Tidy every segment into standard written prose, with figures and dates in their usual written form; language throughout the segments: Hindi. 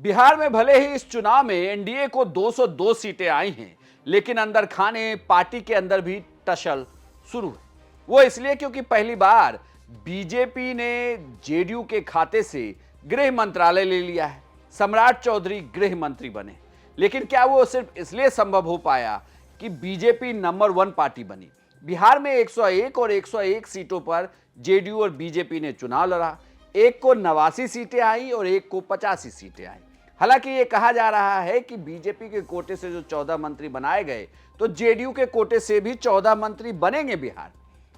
बिहार में भले ही इस चुनाव में एनडीए को 202 सीटें आई हैं, लेकिन अंदर खाने पार्टी के अंदर भी टसल शुरू है। वो इसलिए क्योंकि पहली बार बीजेपी ने जेडीयू के खाते से गृह मंत्रालय ले लिया है। सम्राट चौधरी गृह मंत्री बने, लेकिन क्या वो सिर्फ इसलिए संभव हो पाया कि बीजेपी नंबर 1 पार्टी बनी? बिहार में 101 और 101 सीटों पर जेडीयू और बीजेपी ने चुनाव लड़ा। एक को 89 सीटें आई और एक को 85 सीटें आई। हालांकि ये कहा जा रहा है कि बीजेपी के कोटे से जो 14 मंत्री बनाए गए, तो जेडीयू के कोटे से भी 14 मंत्री बनेंगे बिहार।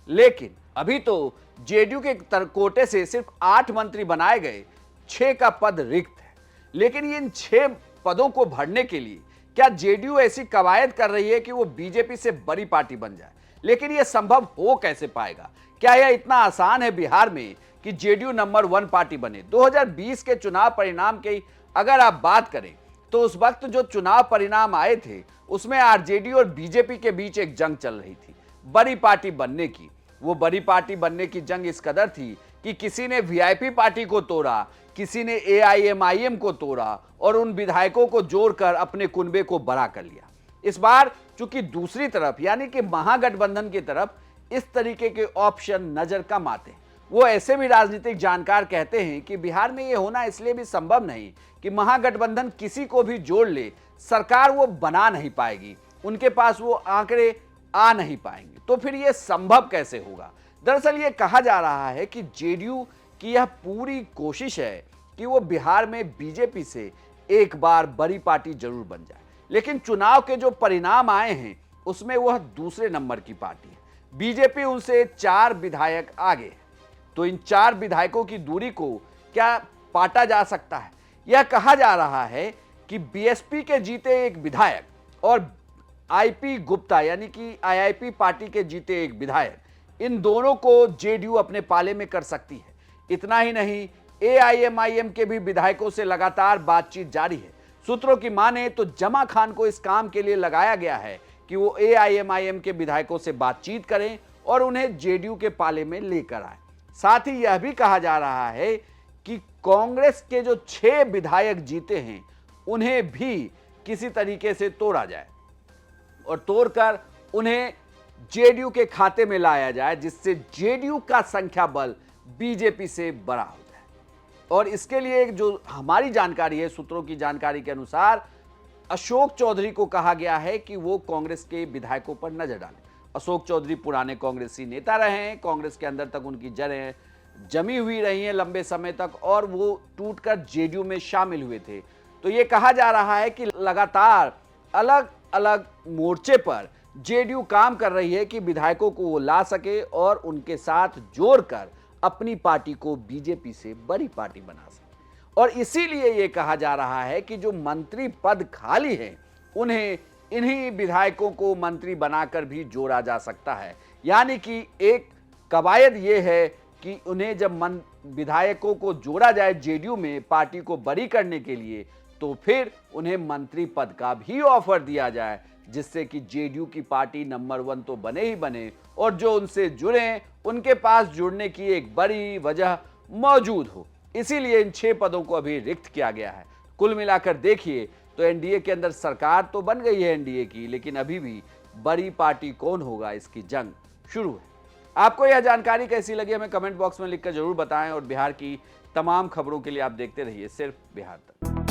लेकिन अभी तो जेडीयू के कोटे से सिर्फ 8 मंत्री बनाए गए, 6 का पद रिक्त है। लेकिन इन 6 पदों को भरने के लिए क्या जेडीयू ऐसी कवायद कर रही है कि वो बीजेपी से बड़ी पार्टी बन जाए? लेकिन यह संभव हो कैसे पाएगा? क्या यह इतना आसान है बिहार में कि जेडीयू नंबर 1 पार्टी बने? 2020 के चुनाव परिणाम की अगर आप बात करें तो उस वक्त जो चुनाव परिणाम आए थे उसमें आरजेडी और बीजेपी के बीच एक जंग चल रही थी बड़ी पार्टी बनने की। वो बड़ी पार्टी बनने की जंग इस कदर थी कि किसी ने वीआईपी पार्टी को तोड़ा, किसी ने एआईएमआईएम को तोड़ा और उन विधायकों को जोड़कर अपने कुनबे को बड़ा कर लिया। इस बार चूंकि दूसरी तरफ यानी कि महागठबंधन की तरफ इस तरीके के ऑप्शन नजर कम आते हैं। वो ऐसे भी राजनीतिक जानकार कहते हैं कि बिहार में यह होना इसलिए भी संभव नहीं कि महागठबंधन किसी को भी जोड़ ले, सरकार वो बना नहीं पाएगी, उनके पास वो आंकड़े आ नहीं पाएंगे। तो फिर यह संभव कैसे होगा? दरअसल ये कहा जा रहा है कि जेडीयू की यह पूरी कोशिश है कि वो बिहार में बीजेपी से एक बार बड़ी पार्टी जरूर बन जाए, लेकिन चुनाव के जो परिणाम आए हैं उसमें वह दूसरे नंबर की पार्टी है। बीजेपी उनसे 4 विधायक आगे है। तो इन 4 विधायकों की दूरी को क्या पाटा जा सकता है? यह कहा जा रहा है कि बीएसपी के जीते एक विधायक और आईपी गुप्ता यानी कि आईआईपी पार्टी के जीते एक विधायक, इन दोनों को जेडीयू अपने पाले में कर सकती है। इतना ही नहीं, एआईएमआईएम के भी विधायकों से लगातार बातचीत जारी है। सूत्रों की माने तो जमा खान को इस काम के लिए लगाया गया है कि वो एआईएमआईएम के विधायकों से बातचीत करें और उन्हें जेडीयू के पाले में लेकर आए। साथ ही यह भी कहा जा रहा है कि कांग्रेस के जो 6 विधायक जीते हैं उन्हें भी किसी तरीके से तोड़ा जाए और तोड़कर उन्हें जेडीयू के खाते में लाया जाए, जिससे जेडीयू का संख्या बल बीजेपी से बड़ा हो जाए। और इसके लिए जो हमारी जानकारी है, सूत्रों की जानकारी के अनुसार अशोक चौधरी को कहा गया है कि वो कांग्रेस के विधायकों पर नजर डालें। अशोक चौधरी पुराने कांग्रेसी नेता रहे हैं, कांग्रेस के अंदर तक उनकी जड़ें जमी हुई रही हैं लंबे समय तक और वो टूटकर जेडीयू में शामिल हुए थे। तो ये कहा जा रहा है कि लगातार अलग अलग मोर्चे पर जेडीयू काम कर रही है कि विधायकों को वो ला सके और उनके साथ जोड़कर अपनी पार्टी को बीजेपी से बड़ी पार्टी बना सके। और इसीलिए ये कहा जा रहा है कि जो मंत्री पद खाली हैं उन्हें इन्हीं विधायकों को मंत्री बनाकर भी जोड़ा जा सकता है। यानी कि एक कवायद ये है कि उन्हें जब विधायकों को जोड़ा जाए जेडीयू में पार्टी को बड़ी करने के लिए, तो फिर उन्हें मंत्री पद का भी ऑफर दिया जाए, जिससे कि जेडीयू की पार्टी नंबर 1 तो बने ही बने और जो उनसे जुड़े उनके पास जुड़ने की एक बड़ी वजह मौजूद हो। इसीलिए इन 6 पदों को अभी रिक्त किया गया है। कुल मिलाकर देखिए तो एनडीए के अंदर सरकार तो बन गई है एनडीए की, लेकिन अभी भी बड़ी पार्टी कौन होगा इसकी जंग शुरू है। आपको यह जानकारी कैसी लगी हमें कमेंट बॉक्स में लिखकर जरूर बताएं और बिहार की तमाम खबरों के लिए आप देखते रहिए सिर्फ बिहार तक।